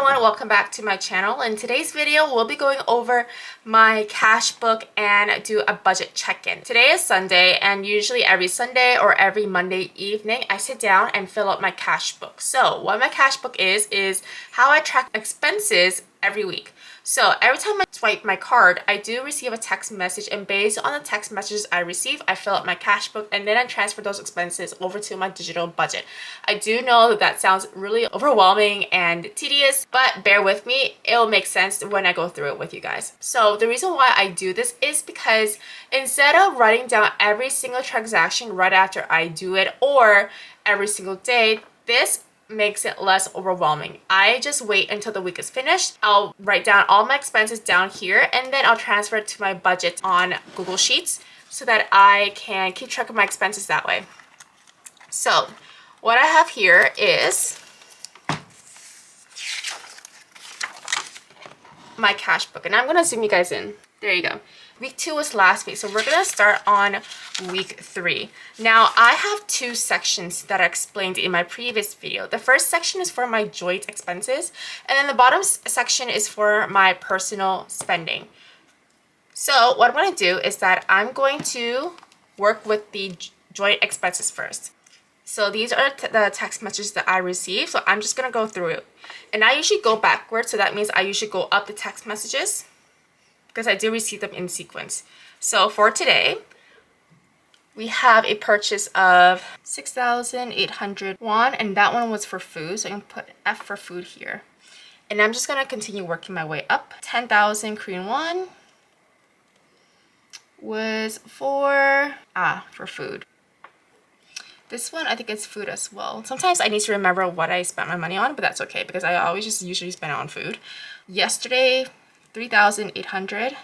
everyone, welcome back to my channel. In today's video, we'll be going over my cash book and do a budget check-in. Today is Sunday, and usually every Sunday or every Monday evening, I sit down and fill out my cash book. So what my cash book is how I track expenses every week. So every time I swipe my card, I do receive a text message, and based on the text messages I receive, I fill out my cash book and then I transfer those expenses over to my digital budget. I do know that that sounds really overwhelming and tedious, but bear with me, it'll make sense when I go through it with you guys. So the reason why I do this is because instead of writing down every single transaction right after I do it or every single day, this makes it less overwhelming. I just wait until the week is finished. I'll write down all my expenses down here, and then I'll transfer it to my budget on Google Sheets so that I can keep track of my expenses that way. So what I have here is my cash book, and I'm gonna zoom you guys in. There you go. Week 2 was last week, so we're gonna start on week 3. Now, I have 2 sections that I explained in my previous video. The first section is for my joint expenses, and then the bottom section is for my personal spending. So what I'm gonna do is that I'm going to work with the joint expenses first. So these are the text messages that I received, so I'm just gonna go through it. And I usually go backwards, so that means I usually go up the text messages, because I do receive them in sequence. So for today, we have a purchase of 6,800 won, and that one was for food, so I can put F for food here. And I'm just gonna continue working my way up. 10,000 Korean won was for food. This one, I think it's food as well. Sometimes I need to remember what I spent my money on, but that's okay because I always just usually spend it on food. Yesterday, 3,800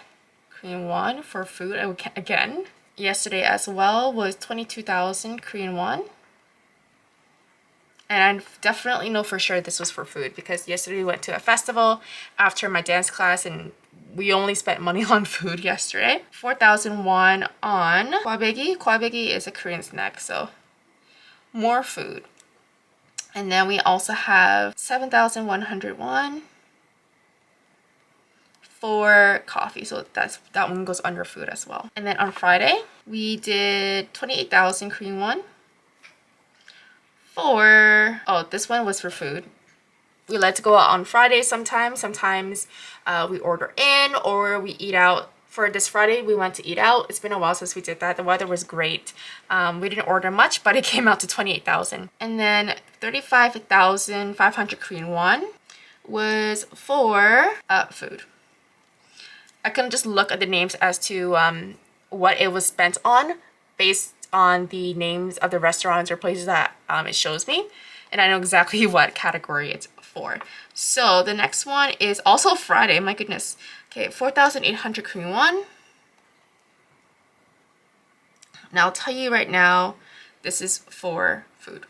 Korean won for food again. Yesterday as well was 22,000 Korean won. And I definitely know for sure this was for food because yesterday we went to a festival after my dance class and we only spent money on food yesterday. 4,000 won on kwabegi. Kwabegi is a Korean snack, so more food. And then we also have 7,100 won for coffee, so that one goes under food as well. And then on Friday we did 28,000 Korean won for this one was for food. We like to go out on Friday sometimes we order in or we eat out. For this Friday we went to eat out. It's been a while since we did that. The weather was great. We didn't order much, but it came out to 28,000. And then 35,500 Korean won was for food. I can just look at the names as to what it was spent on based on the names of the restaurants or places that it shows me. And I know exactly what category it's for. So the next one is also Friday, my goodness. Okay, 4,800 Korean won. Now I'll tell you right now, this is for food.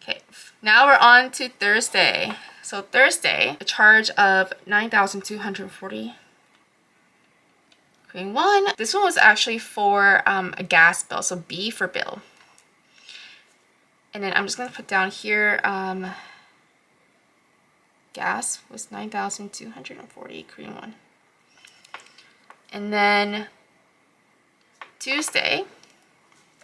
Okay, now we're on to Thursday. So Thursday, a charge of 9,240 Korean won. This one was actually for a gas bill, so B for bill. And then I'm just gonna put down here, gas was 9,240 Korean won. And then Tuesday,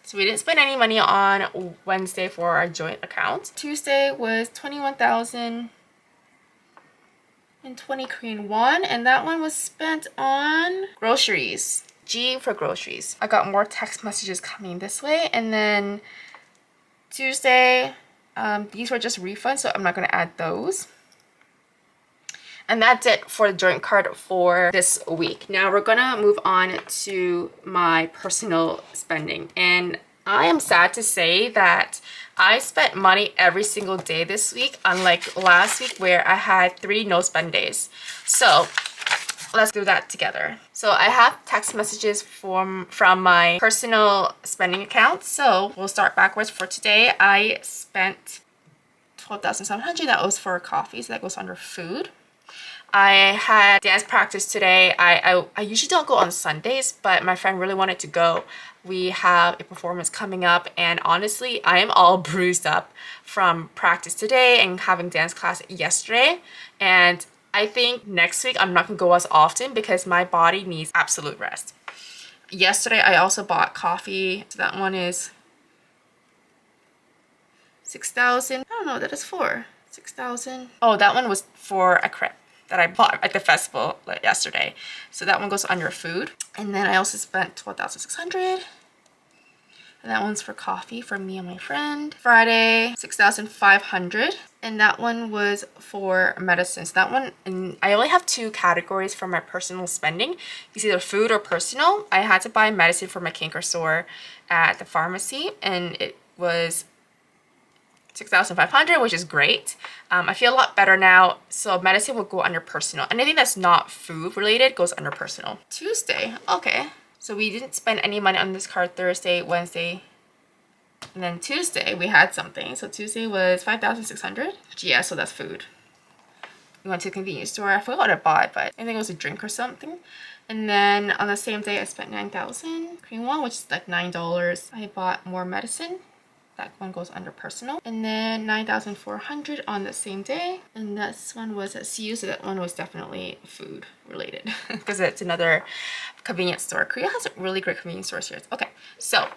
so we didn't spend any money on Wednesday for our joint account. Tuesday was 21,020 Korean won, and that one was spent on groceries. G for groceries. I got more text messages coming this way. And then Tuesday, these were just refunds, so I'm not going to add those. And that's it for the joint card for this week. Now we're gonna move on to my personal spending. And I am sad to say that I spent money every single day this week, unlike last week where I had 3 no spend days. So let's do that together. So I have text messages from my personal spending account. So we'll start backwards. For today, I spent 12,700. That was for coffee, so that goes under food. I had dance practice today. I usually don't go on Sundays, but my friend really wanted to go. We have a performance coming up, and honestly, I am all bruised up from practice today and having dance class yesterday. And I think next week I'm not gonna go as often because my body needs absolute rest. Yesterday, I also bought coffee. So that one is 6,000. I don't know what that is for. 6,000. Oh, that one was for a crepe that I bought at the festival yesterday. So that one goes under food. And then I also spent 12,600. And that one's for coffee for me and my friend. Friday, 6,500. And that one was for medicines. That one, and I only have 2 categories for my personal spending. It's either food or personal. I had to buy medicine for my canker sore at the pharmacy, and it was 6,500, which is great. I feel a lot better now. So medicine will go under personal. Anything that's not food related goes under personal. Tuesday, okay. So we didn't spend any money on this card Thursday, Wednesday, and then Tuesday we had something. So Tuesday was 5,600. Yeah, so that's food. We went to the convenience store. I forgot what I bought, but I think it was a drink or something. And then on the same day I spent 9,000. Cream one, which is like $9. I bought more medicine. That one goes under personal. And then 9,400 on the same day. And this one was at CU, so that one was definitely food related because it's another convenience store. Korea has really great convenience stores here. Okay, so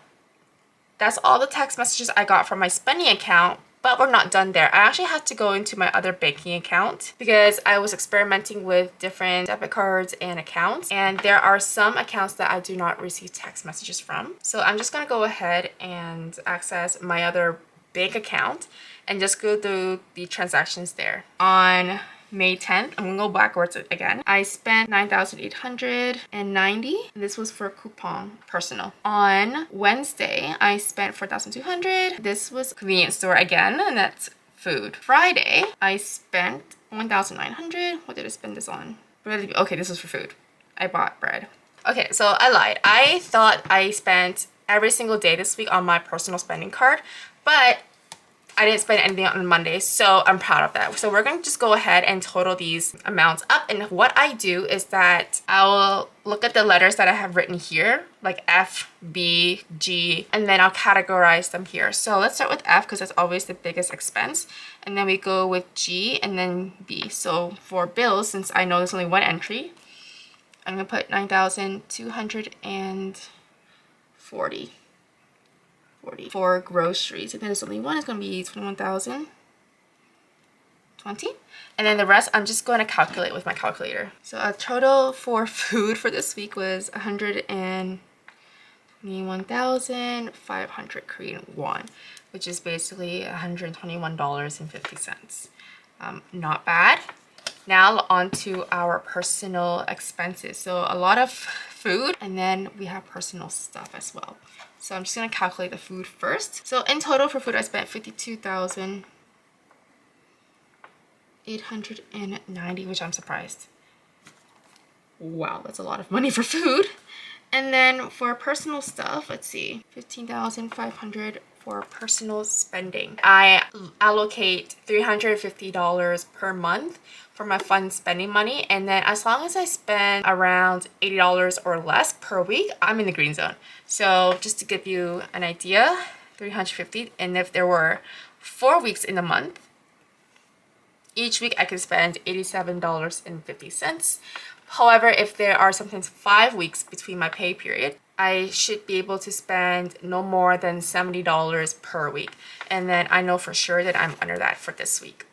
that's all the text messages I got from my spending account, but we're not done there. I actually had to go into my other banking account because I was experimenting with different debit cards and accounts, and there are some accounts that I do not receive text messages from. So I'm just gonna go ahead and access my other bank account and just go through the transactions there. On May 10th, I'm gonna go backwards again. I spent 9,890. This was for coupon personal. On Wednesday, I spent 4,200. This was convenience store again, and that's food. Friday, I spent 1,900. What did I spend this on? Okay, this is for food. I bought bread. Okay, so I lied. I thought I spent every single day this week on my personal spending card, but I didn't spend anything on Monday, so I'm proud of that. So we're going to just go ahead and total these amounts up. And what I do is that I'll look at the letters that I have written here, like F, B, G, and then I'll categorize them here. So let's start with F because that's always the biggest expense. And then we go with G and then B. So for bills, since I know there's only one entry, I'm going to put 9,240. For groceries. If there's only one, it's going to be 21,020. And then the rest, I'm just going to calculate with my calculator. So a total for food for this week was 121,500 Korean won, which is basically $121.50. Not bad. Now on to our personal expenses. So a lot of food, and then we have personal stuff as well. So I'm just gonna calculate the food first. So in total for food, I spent 52,890, which I'm surprised. Wow, that's a lot of money for food. And then for personal stuff, let's see, 15,500 for personal spending. I allocate $350 per month for my fun spending money, and then as long as I spend around $80 or less per week, I'm in the green zone. So just to give you an idea, 350, and if there were 4 weeks in a month, each week I could spend $87.50. However, if there are sometimes 5 weeks between my pay period, I should be able to spend no more than $70 per week. And then I know for sure that I'm under that for this week.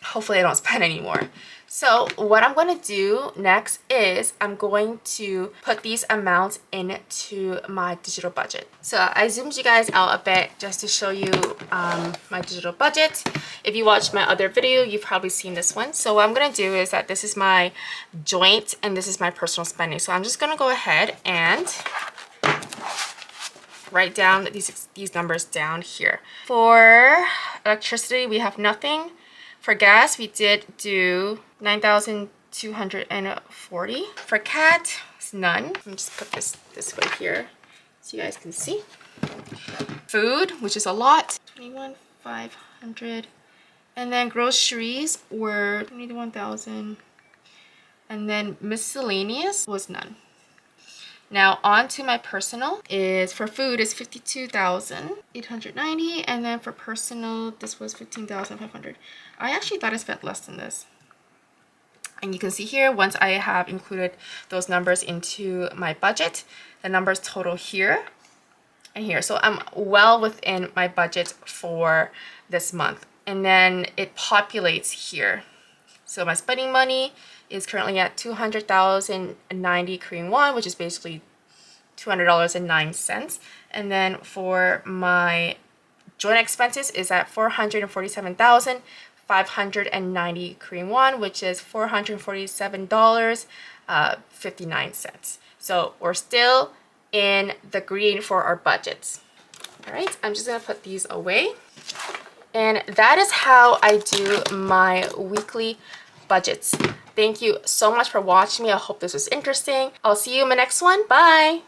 Hopefully I don't spend any more. So what I'm going to do next is I'm going to put these amounts into my digital budget. So I zoomed you guys out a bit just to show you my digital budget. If you watched my other video, you've probably seen this one. So what I'm going to do is that this is my joint and this is my personal spending. So I'm just going to go ahead and write down these numbers down here. For electricity, we have nothing. For gas, we did do 9,240. For cat, it's none. Let me just put this way here so you guys can see. Food, which is a lot, 21,500. And then groceries were 21,000. And then miscellaneous was none. Now on to my personal. Is for food is $52,890, and then for personal this was $15,500. I actually thought I spent less than this. And you can see here, once I have included those numbers into my budget, the numbers total here and here. So I'm well within my budget for this month. And then it populates here. So my spending money is currently at 200,090 Korean won, which is basically $200.09. And then for my joint expenses is at 447,590 Korean won, which is $447.59. So we're still in the green for our budgets. All right, I'm just gonna put these away. And that is how I do my weekly budgets. Thank you so much for watching me. I hope this was interesting. I'll see you in my next one. Bye.